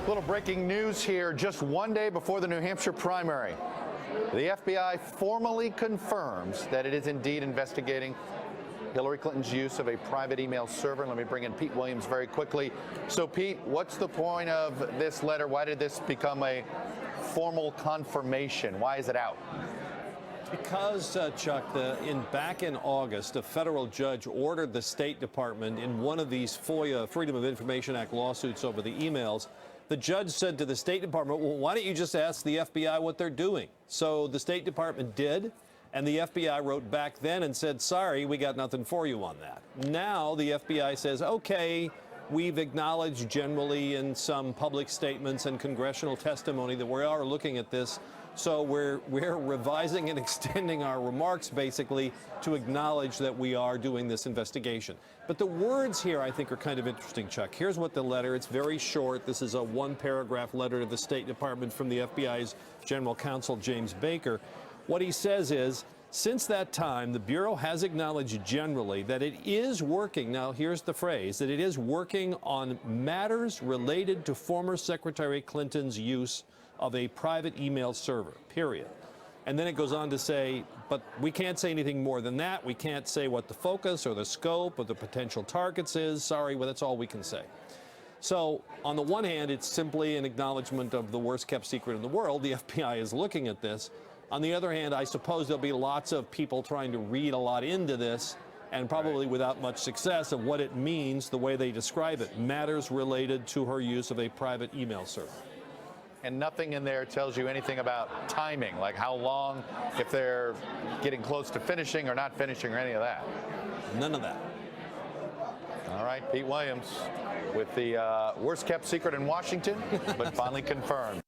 Little breaking news here. Just one day before the New Hampshire primary, the FBI formally confirms that it is indeed investigating Hillary Clinton's use of a private email server. Let me bring in Pete Williams very quickly. So, Pete, what's the point of this letter? Why did this become a formal confirmation? Why is it out? Because, Chuck, back in August, a federal judge ordered the State Department in one of these FOIA, Freedom of Information Act lawsuits over the emails. The judge said to the State Department, well, why don't you just ask the FBI what they're doing? So the State Department did, and the FBI wrote back then and said, sorry, we got nothing for you on that. Now the FBI says, okay, we've acknowledged generally in some public statements and congressional testimony that we are looking at this. So we're revising and extending our remarks, basically, to acknowledge that we are doing this investigation. But the words here, I think, are kind of interesting, Chuck. Here's what the letter, it's very short. This is a one-paragraph letter to the State Department from the FBI's General Counsel, James Baker. What he says is, since that time, the Bureau has acknowledged generally that it is working, now here's the phrase, that it is working on matters related to former Secretary Clinton's use of a private email server, period. And then it goes on to say, but we can't say anything more than that. We can't say what the focus or the scope or the potential targets is. Sorry, well, that's all we can say. So on the one hand, it's simply an acknowledgement of the worst kept secret in the world. The FBI is looking at this. On the other hand, I suppose there'll be lots of people trying to read a lot into this, and probably without much success, of what it means, the way they describe it, matters related to her use of a private email server. And nothing in there tells you anything about timing, like how long, if they're getting close to finishing or not finishing or any of that. None of that. All right, Pete Williams with the worst kept secret in Washington, but finally confirmed.